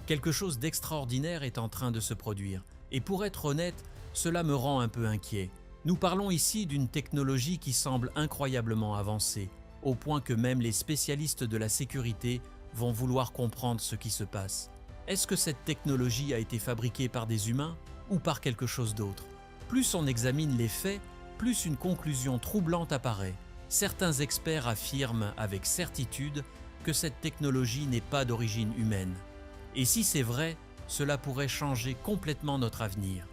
Quelque chose d'extraordinaire est en train de se produire. Et pour être honnête, cela me rend un peu inquiet. Nous parlons ici d'une technologie qui semble incroyablement avancée, au point que même les spécialistes de la sécurité vont vouloir comprendre ce qui se passe. Est-ce que cette technologie a été fabriquée par des humains ou par quelque chose d'autre? Plus on examine les faits, plus une conclusion troublante apparaît. Certains experts affirment avec certitude que cette technologie n'est pas d'origine humaine. Et si c'est vrai, cela pourrait changer complètement notre avenir.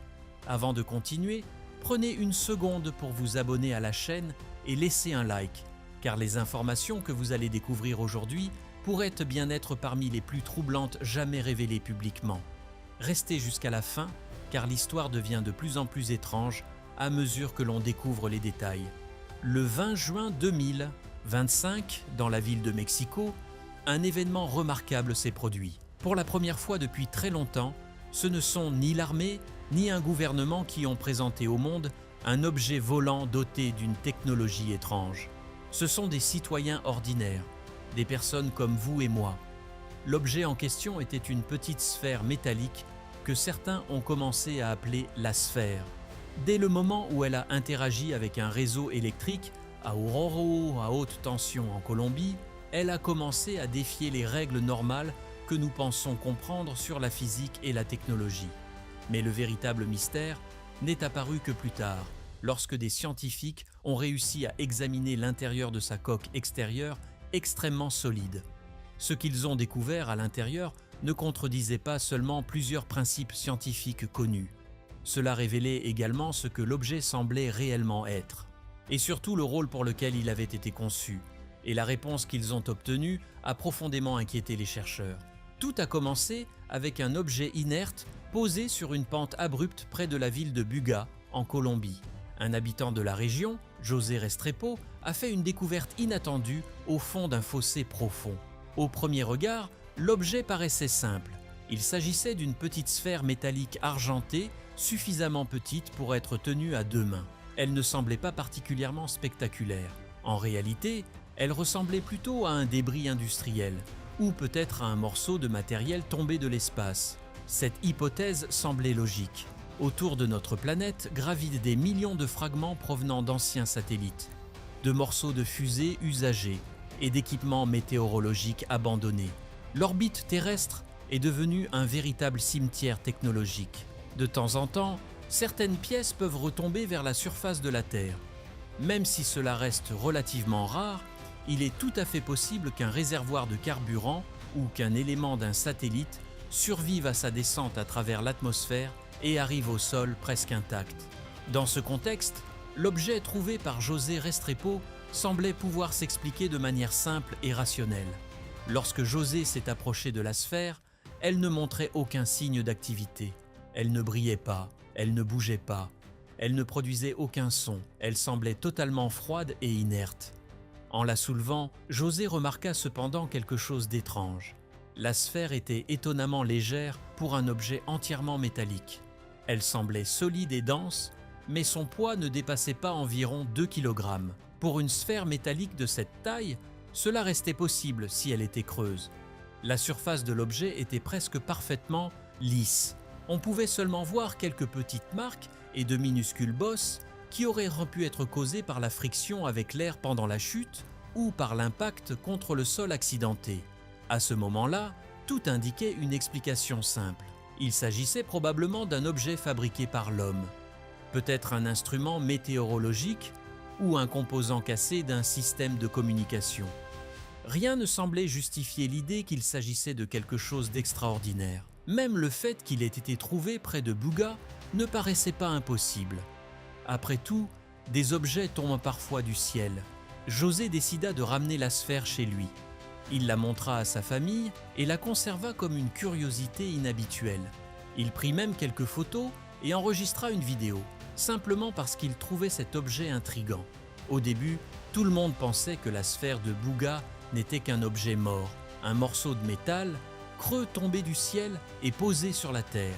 Avant de continuer, prenez une seconde pour vous abonner à la chaîne et laisser un like, car les informations que vous allez découvrir aujourd'hui pourraient bien être parmi les plus troublantes jamais révélées publiquement. Restez jusqu'à la fin, car l'histoire devient de plus en plus étrange à mesure que l'on découvre les détails. Le 20 juin 2025, dans la ville de Mexico, un événement remarquable s'est produit. Pour la première fois depuis très longtemps, ce ne sont ni l'armée ni un gouvernement qui ont présenté au monde un objet volant doté d'une technologie étrange. Ce sont des citoyens ordinaires, des personnes comme vous et moi. L'objet en question était une petite sphère métallique que certains ont commencé à appeler la sphère. Dès le moment où elle a interagi avec un réseau électrique à Oruro à haute tension en Colombie, elle a commencé à défier les règles normales que nous pensons comprendre sur la physique et la technologie. Mais le véritable mystère n'est apparu que plus tard, lorsque des scientifiques ont réussi à examiner l'intérieur de sa coque extérieure extrêmement solide. Ce qu'ils ont découvert à l'intérieur ne contredisait pas seulement plusieurs principes scientifiques connus. Cela révélait également ce que l'objet semblait réellement être, et surtout le rôle pour lequel il avait été conçu. Et la réponse qu'ils ont obtenue a profondément inquiété les chercheurs. Tout a commencé avec un objet inerte posé sur une pente abrupte près de la ville de Buga, en Colombie. Un habitant de la région, José Restrepo, a fait une découverte inattendue au fond d'un fossé profond. Au premier regard, l'objet paraissait simple. Il s'agissait d'une petite sphère métallique argentée, suffisamment petite pour être tenue à deux mains. Elle ne semblait pas particulièrement spectaculaire. En réalité, elle ressemblait plutôt à un débris industriel, ou peut-être à un morceau de matériel tombé de l'espace. Cette hypothèse semblait logique. Autour de notre planète gravitent des millions de fragments provenant d'anciens satellites, de morceaux de fusées usagés et d'équipements météorologiques abandonnés. L'orbite terrestre est devenue un véritable cimetière technologique. De temps en temps, certaines pièces peuvent retomber vers la surface de la Terre. Même si cela reste relativement rare, il est tout à fait possible qu'un réservoir de carburant ou qu'un élément d'un satellite survive à sa descente à travers l'atmosphère et arrive au sol presque intact. Dans ce contexte, l'objet trouvé par José Restrepo semblait pouvoir s'expliquer de manière simple et rationnelle. Lorsque José s'est approché de la sphère, elle ne montrait aucun signe d'activité. Elle ne brillait pas, elle ne bougeait pas, elle ne produisait aucun son, elle semblait totalement froide et inerte. En la soulevant, José remarqua cependant quelque chose d'étrange. La sphère était étonnamment légère pour un objet entièrement métallique. Elle semblait solide et dense, mais son poids ne dépassait pas environ 2 kg. Pour une sphère métallique de cette taille, cela restait possible si elle était creuse. La surface de l'objet était presque parfaitement lisse. On pouvait seulement voir quelques petites marques et de minuscules bosses qui auraient pu être causées par la friction avec l'air pendant la chute ou par l'impact contre le sol accidenté. À ce moment-là, tout indiquait une explication simple. Il s'agissait probablement d'un objet fabriqué par l'homme, peut-être un instrument météorologique ou un composant cassé d'un système de communication. Rien ne semblait justifier l'idée qu'il s'agissait de quelque chose d'extraordinaire. Même le fait qu'il ait été trouvé près de Buga ne paraissait pas impossible. Après tout, des objets tombent parfois du ciel. José décida de ramener la sphère chez lui. Il la montra à sa famille et la conserva comme une curiosité inhabituelle. Il prit même quelques photos et enregistra une vidéo, simplement parce qu'il trouvait cet objet intrigant. Au début, tout le monde pensait que la sphère de Buga n'était qu'un objet mort, un morceau de métal, creux tombé du ciel et posé sur la Terre.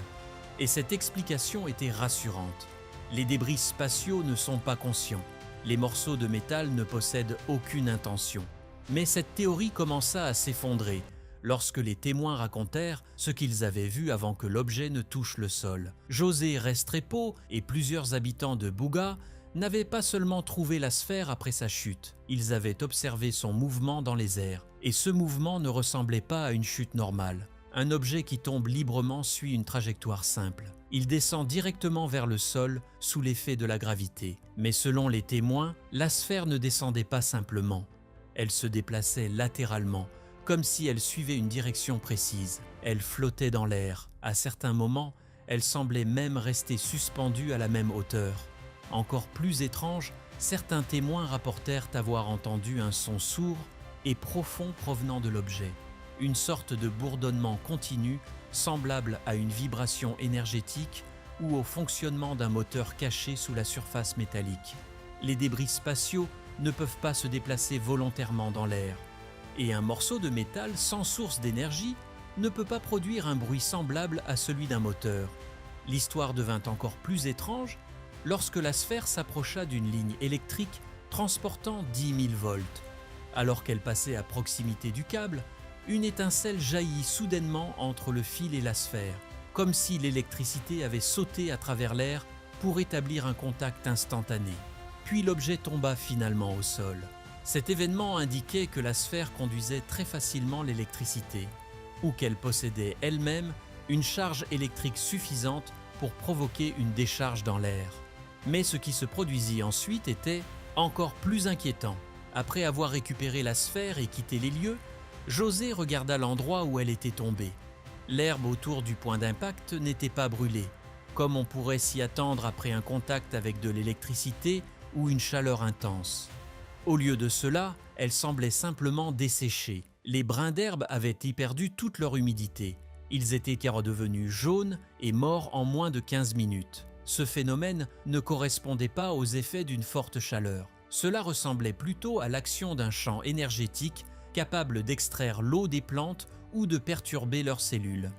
Et cette explication était rassurante. Les débris spatiaux ne sont pas conscients. Les morceaux de métal ne possèdent aucune intention. Mais cette théorie commença à s'effondrer lorsque les témoins racontèrent ce qu'ils avaient vu avant que l'objet ne touche le sol. José Restrepo et plusieurs habitants de Buga n'avaient pas seulement trouvé la sphère après sa chute, ils avaient observé son mouvement dans les airs, et ce mouvement ne ressemblait pas à une chute normale. Un objet qui tombe librement suit une trajectoire simple. Il descend directement vers le sol sous l'effet de la gravité. Mais selon les témoins, la sphère ne descendait pas simplement. Elle se déplaçait latéralement, comme si elle suivait une direction précise. Elle flottait dans l'air. À certains moments, elle semblait même rester suspendue à la même hauteur. Encore plus étrange, certains témoins rapportèrent avoir entendu un son sourd et profond provenant de l'objet. Une sorte de bourdonnement continu, semblable à une vibration énergétique ou au fonctionnement d'un moteur caché sous la surface métallique. Les débris spatiaux ne peuvent pas se déplacer volontairement dans l'air, et un morceau de métal sans source d'énergie ne peut pas produire un bruit semblable à celui d'un moteur. L'histoire devint encore plus étrange lorsque la sphère s'approcha d'une ligne électrique transportant 10 000 volts. Alors qu'elle passait à proximité du câble, une étincelle jaillit soudainement entre le fil et la sphère, comme si l'électricité avait sauté à travers l'air pour établir un contact instantané. Puis l'objet tomba finalement au sol. Cet événement indiquait que la sphère conduisait très facilement l'électricité, ou qu'elle possédait elle-même une charge électrique suffisante pour provoquer une décharge dans l'air. Mais ce qui se produisit ensuite était encore plus inquiétant. Après avoir récupéré la sphère et quitté les lieux, José regarda l'endroit où elle était tombée. L'herbe autour du point d'impact n'était pas brûlée, comme on pourrait s'y attendre après un contact avec de l'électricité ou une chaleur intense. Au lieu de cela, elle semblait simplement desséchée. Les brins d'herbe avaient y perdu toute leur humidité. Ils étaient redevenus jaunes et morts en moins de 15 minutes. Ce phénomène ne correspondait pas aux effets d'une forte chaleur. Cela ressemblait plutôt à l'action d'un champ énergétique capable d'extraire l'eau des plantes ou de perturber leurs cellules.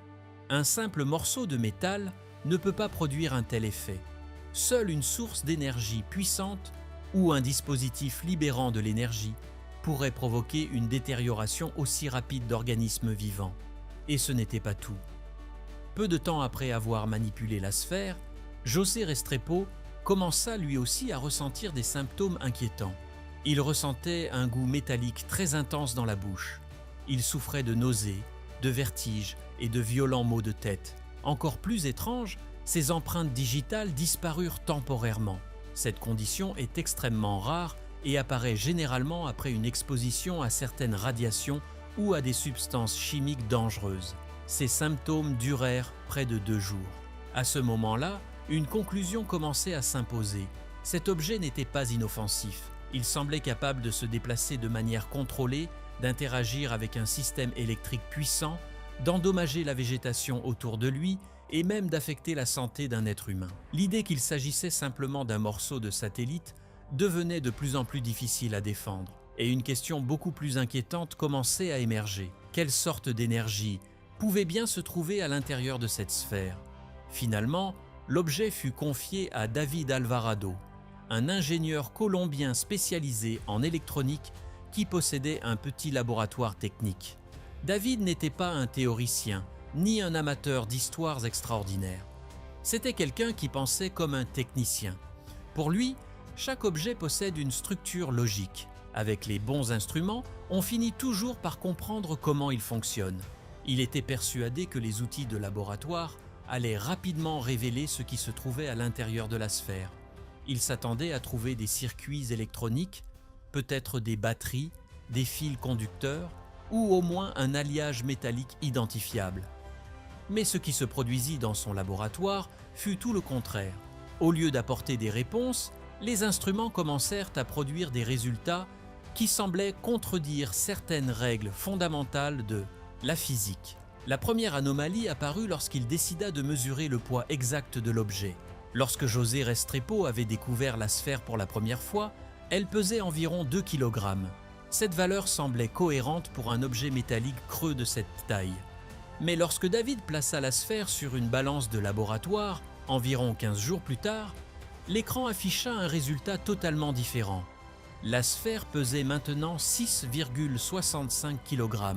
Un simple morceau de métal ne peut pas produire un tel effet. Seule une source d'énergie puissante ou un dispositif libérant de l'énergie pourrait provoquer une détérioration aussi rapide d'organismes vivants. Et ce n'était pas tout. Peu de temps après avoir manipulé la sphère, José Restrepo commença lui aussi à ressentir des symptômes inquiétants. Il ressentait un goût métallique très intense dans la bouche. Il souffrait de nausées, de vertiges et de violents maux de tête. Encore plus étrange, ses empreintes digitales disparurent temporairement. Cette condition est extrêmement rare et apparaît généralement après une exposition à certaines radiations ou à des substances chimiques dangereuses. Ces symptômes durèrent près de 2 jours. À ce moment-là, une conclusion commençait à s'imposer. Cet objet n'était pas inoffensif. Il semblait capable de se déplacer de manière contrôlée, d'interagir avec un système électrique puissant, d'endommager la végétation autour de lui et même d'affecter la santé d'un être humain. L'idée qu'il s'agissait simplement d'un morceau de satellite devenait de plus en plus difficile à défendre, et une question beaucoup plus inquiétante commençait à émerger. Quelle sorte d'énergie pouvait bien se trouver à l'intérieur de cette sphère? Finalement, l'objet fut confié à David Alvarado, un ingénieur colombien spécialisé en électronique qui possédait un petit laboratoire technique. David n'était pas un théoricien, ni un amateur d'histoires extraordinaires. C'était quelqu'un qui pensait comme un technicien. Pour lui, chaque objet possède une structure logique. Avec les bons instruments, on finit toujours par comprendre comment il fonctionne. Il était persuadé que les outils de laboratoire allaient rapidement révéler ce qui se trouvait à l'intérieur de la sphère. Il s'attendait à trouver des circuits électroniques, peut-être des batteries, des fils conducteurs ou au moins un alliage métallique identifiable. Mais ce qui se produisit dans son laboratoire fut tout le contraire. Au lieu d'apporter des réponses, les instruments commencèrent à produire des résultats qui semblaient contredire certaines règles fondamentales de la physique. La première anomalie apparut lorsqu'il décida de mesurer le poids exact de l'objet. Lorsque José Restrepo avait découvert la sphère pour la première fois, elle pesait environ 2 kg. Cette valeur semblait cohérente pour un objet métallique creux de cette taille. Mais lorsque David plaça la sphère sur une balance de laboratoire, environ 15 jours plus tard, l'écran afficha un résultat totalement différent. La sphère pesait maintenant 6,65 kg.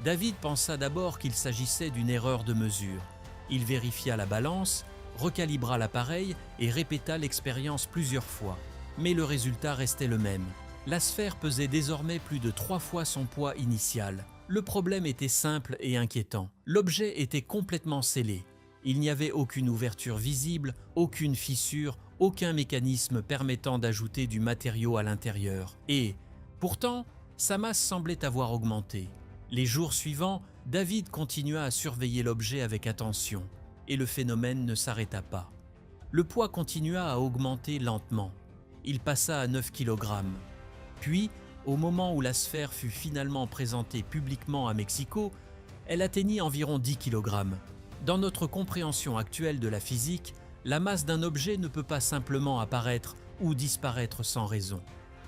David pensa d'abord qu'il s'agissait d'une erreur de mesure. Il vérifia la balance, recalibra l'appareil et répéta l'expérience plusieurs fois. Mais le résultat restait le même. La sphère pesait désormais plus de 3 fois son poids initial. Le problème était simple et inquiétant. L'objet était complètement scellé. Il n'y avait aucune ouverture visible, aucune fissure, aucun mécanisme permettant d'ajouter du matériau à l'intérieur. Et, pourtant, sa masse semblait avoir augmenté. Les jours suivants, David continua à surveiller l'objet avec attention, et le phénomène ne s'arrêta pas. Le poids continua à augmenter lentement. Il passa à 9 kg. Puis, au moment où la sphère fut finalement présentée publiquement à Mexico, elle atteignit environ 10 kg. Dans notre compréhension actuelle de la physique, la masse d'un objet ne peut pas simplement apparaître ou disparaître sans raison.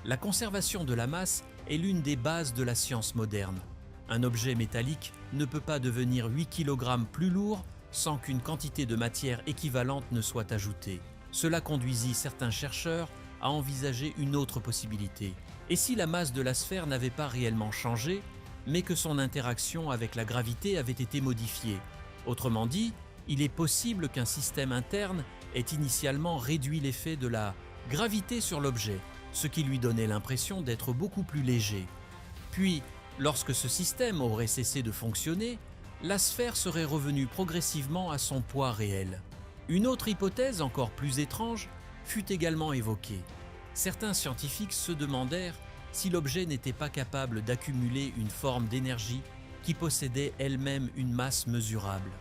La conservation de la masse est l'une des bases de la science moderne. Un objet métallique ne peut pas devenir 8 kg plus lourd sans qu'une quantité de matière équivalente ne soit ajoutée. Cela conduisit certains chercheurs à envisager une autre possibilité. Et si la masse de la sphère n'avait pas réellement changé, mais que son interaction avec la gravité avait été modifiée? Autrement dit, il est possible qu'un système interne ait initialement réduit l'effet de la gravité sur l'objet, ce qui lui donnait l'impression d'être beaucoup plus léger. Puis, lorsque ce système aurait cessé de fonctionner, la sphère serait revenue progressivement à son poids réel. Une autre hypothèse encore plus étrange fut également évoquée. Certains scientifiques se demandèrent si l'objet n'était pas capable d'accumuler une forme d'énergie qui possédait elle-même une masse mesurable.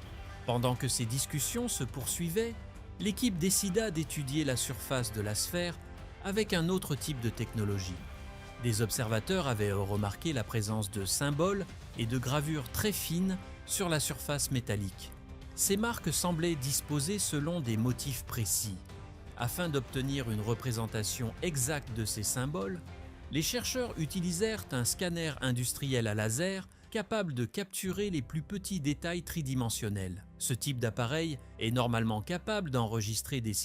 Pendant que ces discussions se poursuivaient, l'équipe décida d'étudier la surface de la sphère avec un autre type de technologie. Des observateurs avaient remarqué la présence de symboles et de gravures très fines sur la surface métallique. Ces marques semblaient disposées selon des motifs précis. Afin d'obtenir une représentation exacte de ces symboles, les chercheurs utilisèrent un scanner industriel à laser capable de capturer les plus petits détails tridimensionnels. Ce type d'appareil est normalement capable d'enregistrer des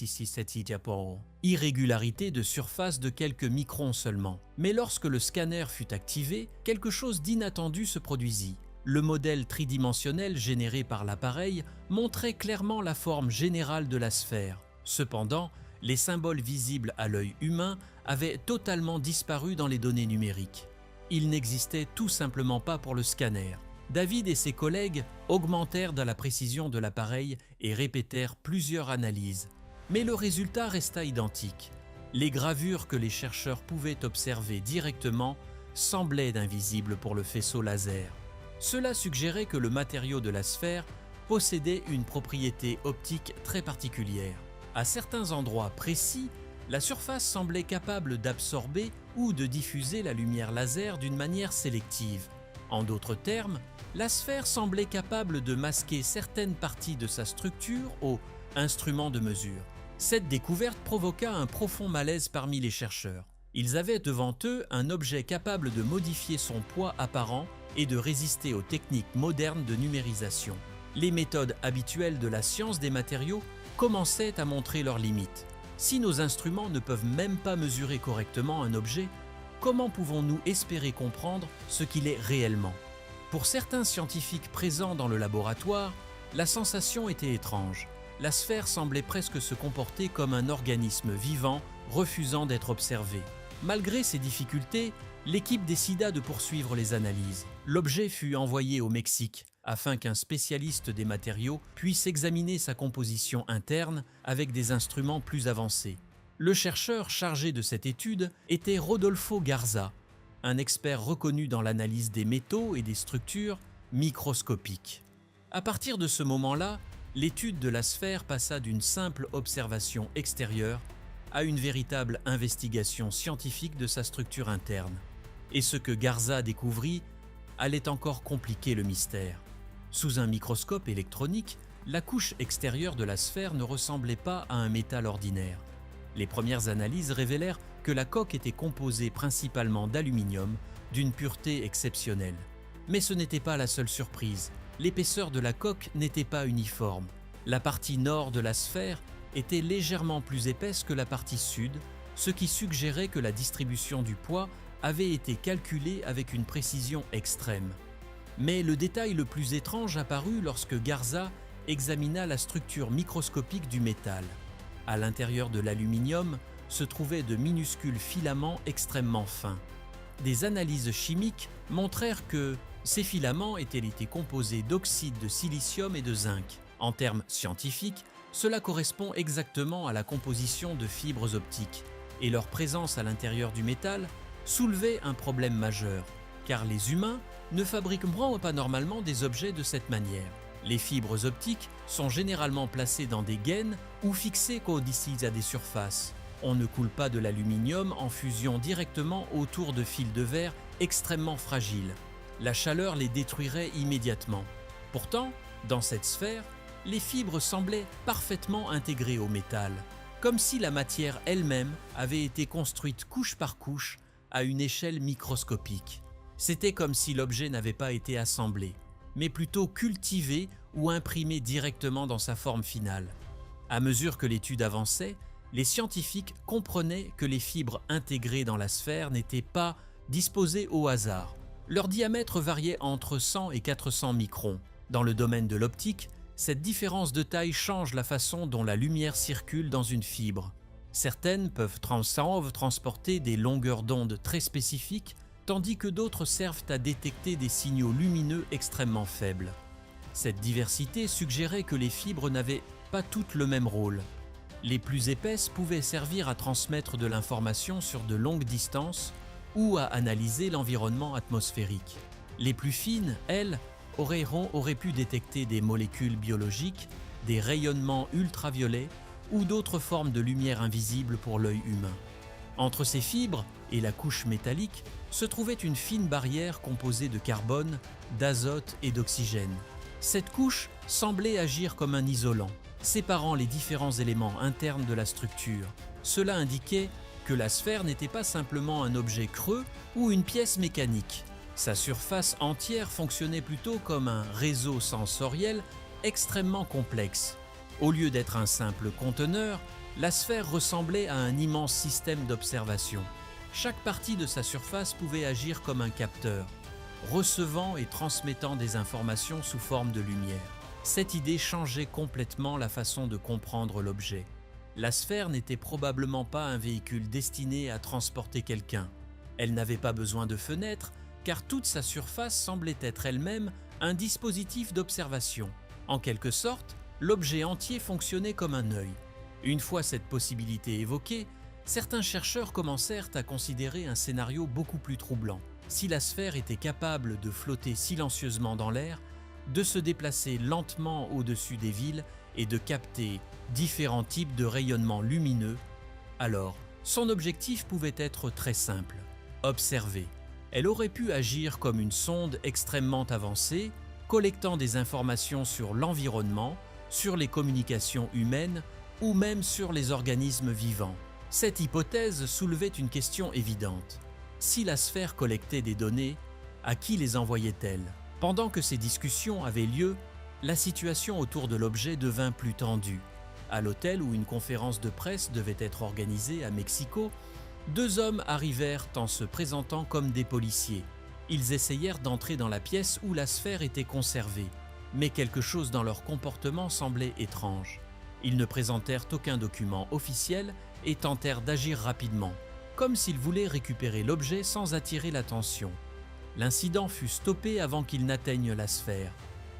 irrégularités de surface de quelques microns seulement. Mais lorsque le scanner fut activé, quelque chose d'inattendu se produisit. Le modèle tridimensionnel généré par l'appareil montrait clairement la forme générale de la sphère. Cependant, les symboles visibles à l'œil humain avaient totalement disparu dans les données numériques. Ils n'existaient tout simplement pas pour le scanner. David et ses collègues augmentèrent de la précision de l'appareil et répétèrent plusieurs analyses. Mais le résultat resta identique. Les gravures que les chercheurs pouvaient observer directement semblaient invisibles pour le faisceau laser. Cela suggérait que le matériau de la sphère possédait une propriété optique très particulière. À certains endroits précis, la surface semblait capable d'absorber ou de diffuser la lumière laser d'une manière sélective. En d'autres termes, la sphère semblait capable de masquer certaines parties de sa structure aux instruments de mesure. Cette découverte provoqua un profond malaise parmi les chercheurs. Ils avaient devant eux un objet capable de modifier son poids apparent et de résister aux techniques modernes de numérisation. Les méthodes habituelles de la science des matériaux commençaient à montrer leurs limites. Si nos instruments ne peuvent même pas mesurer correctement un objet, comment pouvons-nous espérer comprendre ce qu'il est réellement? Pour certains scientifiques présents dans le laboratoire, la sensation était étrange. La sphère semblait presque se comporter comme un organisme vivant, refusant d'être observé. Malgré ces difficultés, l'équipe décida de poursuivre les analyses. L'objet fut envoyé au Mexique afin qu'un spécialiste des matériaux puisse examiner sa composition interne avec des instruments plus avancés. Le chercheur chargé de cette étude était Rodolfo Garza, un expert reconnu dans l'analyse des métaux et des structures microscopiques. À partir de ce moment-là, l'étude de la sphère passa d'une simple observation extérieure à une véritable investigation scientifique de sa structure interne. Et ce que Garza découvrit allait encore compliquer le mystère. Sous un microscope électronique, la couche extérieure de la sphère ne ressemblait pas à un métal ordinaire. Les premières analyses révélèrent que la coque était composée principalement d'aluminium, d'une pureté exceptionnelle. Mais ce n'était pas la seule surprise. L'épaisseur de la coque n'était pas uniforme. La partie nord de la sphère était légèrement plus épaisse que la partie sud, ce qui suggérait que la distribution du poids avait été calculée avec une précision extrême. Mais le détail le plus étrange apparut lorsque Garza examina la structure microscopique du métal. À l'intérieur de l'aluminium se trouvaient de minuscules filaments extrêmement fins. Des analyses chimiques montrèrent que ces filaments étaient composés d'oxyde de silicium et de zinc. En termes scientifiques, cela correspond exactement à la composition de fibres optiques, et leur présence à l'intérieur du métal soulevait un problème majeur, car les humains ne fabriqueront pas normalement des objets de cette manière. Les fibres optiques sont généralement placées dans des gaines ou fixées codicises à des surfaces. On ne coule pas de l'aluminium en fusion directement autour de fils de verre extrêmement fragiles. La chaleur les détruirait immédiatement. Pourtant, dans cette sphère, les fibres semblaient parfaitement intégrées au métal, comme si la matière elle-même avait été construite couche par couche à une échelle microscopique. C'était comme si l'objet n'avait pas été assemblé, mais plutôt cultivé ou imprimé directement dans sa forme finale. À mesure que l'étude avançait, les scientifiques comprenaient que les fibres intégrées dans la sphère n'étaient pas disposées au hasard. Leur diamètre variait entre 100 et 400 microns. Dans le domaine de l'optique, cette différence de taille change la façon dont la lumière circule dans une fibre. Certaines peuvent transporter des longueurs d'onde très spécifiques, tandis que d'autres servent à détecter des signaux lumineux extrêmement faibles. Cette diversité suggérait que les fibres n'avaient pas toutes le même rôle. Les plus épaisses pouvaient servir à transmettre de l'information sur de longues distances ou à analyser l'environnement atmosphérique. Les plus fines, elles, auraient pu détecter des molécules biologiques, des rayonnements ultraviolets ou d'autres formes de lumière invisibles pour l'œil humain. Entre ces fibres et la couche métallique se trouvait une fine barrière composée de carbone, d'azote et d'oxygène. Cette couche semblait agir comme un isolant, séparant les différents éléments internes de la structure. Cela indiquait que la sphère n'était pas simplement un objet creux ou une pièce mécanique. Sa surface entière fonctionnait plutôt comme un réseau sensoriel extrêmement complexe. Au lieu d'être un simple conteneur, la sphère ressemblait à un immense système d'observation. Chaque partie de sa surface pouvait agir comme un capteur, recevant et transmettant des informations sous forme de lumière. Cette idée changeait complètement la façon de comprendre l'objet. La sphère n'était probablement pas un véhicule destiné à transporter quelqu'un. Elle n'avait pas besoin de fenêtres, car toute sa surface semblait être elle-même un dispositif d'observation. En quelque sorte, l'objet entier fonctionnait comme un œil. Une fois cette possibilité évoquée, certains chercheurs commencèrent à considérer un scénario beaucoup plus troublant. Si la sphère était capable de flotter silencieusement dans l'air, de se déplacer lentement au-dessus des villes et de capter différents types de rayonnements lumineux, alors son objectif pouvait être très simple: observer. Elle aurait pu agir comme une sonde extrêmement avancée, collectant des informations sur l'environnement, sur les communications humaines ou même sur les organismes vivants. Cette hypothèse soulevait une question évidente. Si la sphère collectait des données, à qui les envoyait-elle? Pendant que ces discussions avaient lieu, la situation autour de l'objet devint plus tendue. À l'hôtel où une conférence de presse devait être organisée à Mexico, deux hommes arrivèrent en se présentant comme des policiers. Ils essayèrent d'entrer dans la pièce où la sphère était conservée, mais quelque chose dans leur comportement semblait étrange. Ils ne présentèrent aucun document officiel et tentèrent d'agir rapidement, comme s'ils voulaient récupérer l'objet sans attirer l'attention. L'incident fut stoppé avant qu'il n'atteigne la sphère,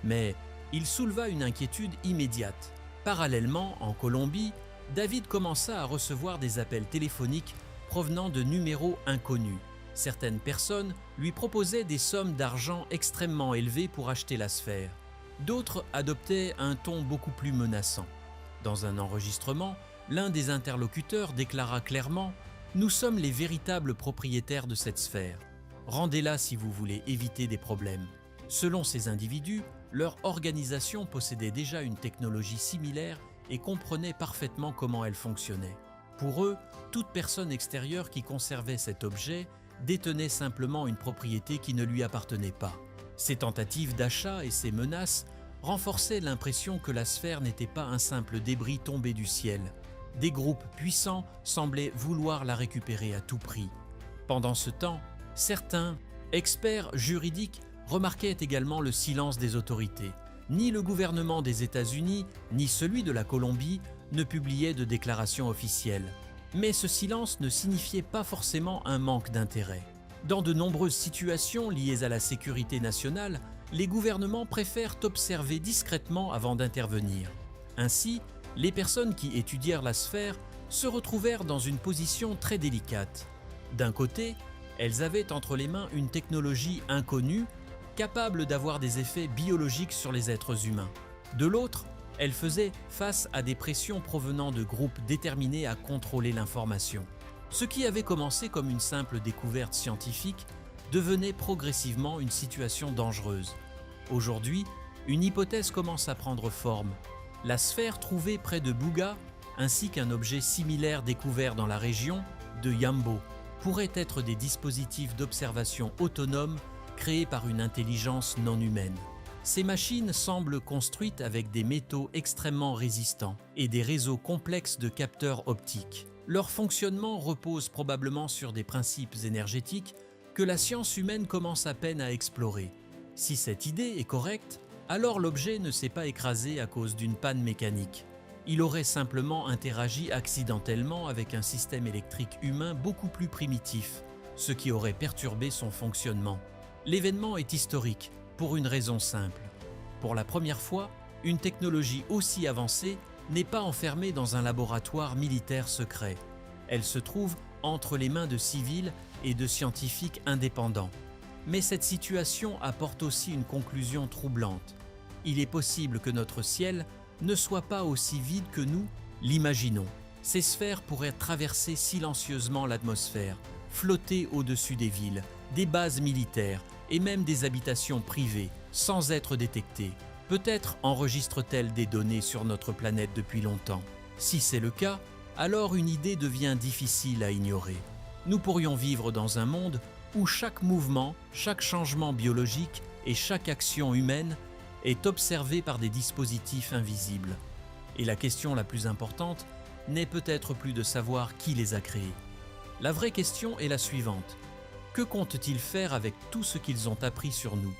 mais il souleva une inquiétude immédiate. Parallèlement, en Colombie, David commença à recevoir des appels téléphoniques provenant de numéros inconnus. Certaines personnes lui proposaient des sommes d'argent extrêmement élevées pour acheter la sphère. D'autres adoptaient un ton beaucoup plus menaçant. Dans un enregistrement, l'un des interlocuteurs déclara clairement « Nous sommes les véritables propriétaires de cette sphère. Rendez-la si vous voulez éviter des problèmes. » Selon ces individus, leur organisation possédait déjà une technologie similaire et comprenait parfaitement comment elle fonctionnait. Pour eux, toute personne extérieure qui conservait cet objet détenait simplement une propriété qui ne lui appartenait pas. Ces tentatives d'achat et ces menaces renforçaient l'impression que la sphère n'était pas un simple débris tombé du ciel. Des groupes puissants semblaient vouloir la récupérer à tout prix. Pendant ce temps, certains experts juridiques remarquait également le silence des autorités. Ni le gouvernement des États-Unis, ni celui de la Colombie ne publiaient de déclaration officielle. Mais ce silence ne signifiait pas forcément un manque d'intérêt. Dans de nombreuses situations liées à la sécurité nationale, les gouvernements préfèrent observer discrètement avant d'intervenir. Ainsi, les personnes qui étudièrent la sphère se retrouvèrent dans une position très délicate. D'un côté, elles avaient entre les mains une technologie inconnue, capable d'avoir des effets biologiques sur les êtres humains. De l'autre, elles faisaient face à des pressions provenant de groupes déterminés à contrôler l'information. Ce qui avait commencé comme une simple découverte scientifique devenait progressivement une situation dangereuse. Aujourd'hui, une hypothèse commence à prendre forme. La sphère trouvée près de Buga, ainsi qu'un objet similaire découvert dans la région de Yambo, pourraient être des dispositifs d'observation autonomes créés par une intelligence non humaine. Ces machines semblent construites avec des métaux extrêmement résistants et des réseaux complexes de capteurs optiques. Leur fonctionnement repose probablement sur des principes énergétiques que la science humaine commence à peine à explorer. Si cette idée est correcte, alors l'objet ne s'est pas écrasé à cause d'une panne mécanique. Il aurait simplement interagi accidentellement avec un système électrique humain beaucoup plus primitif, ce qui aurait perturbé son fonctionnement. L'événement est historique, pour une raison simple. Pour la première fois, une technologie aussi avancée n'est pas enfermée dans un laboratoire militaire secret. Elle se trouve entre les mains de civils et de scientifiques indépendants. Mais cette situation apporte aussi une conclusion troublante. Il est possible que notre ciel ne soit pas aussi vide que nous l'imaginons. Ces sphères pourraient traverser silencieusement l'atmosphère, flotter au-dessus des villes, des bases militaires et même des habitations privées, sans être détectées. Peut-être enregistrent-elles des données sur notre planète depuis longtemps. Si c'est le cas, alors une idée devient difficile à ignorer. Nous pourrions vivre dans un monde où chaque mouvement, chaque changement biologique et chaque action humaine est observé par des dispositifs invisibles. Et la question la plus importante n'est peut-être plus de savoir qui les a créés. La vraie question est la suivante. Que comptent-ils faire avec tout ce qu'ils ont appris sur nous ?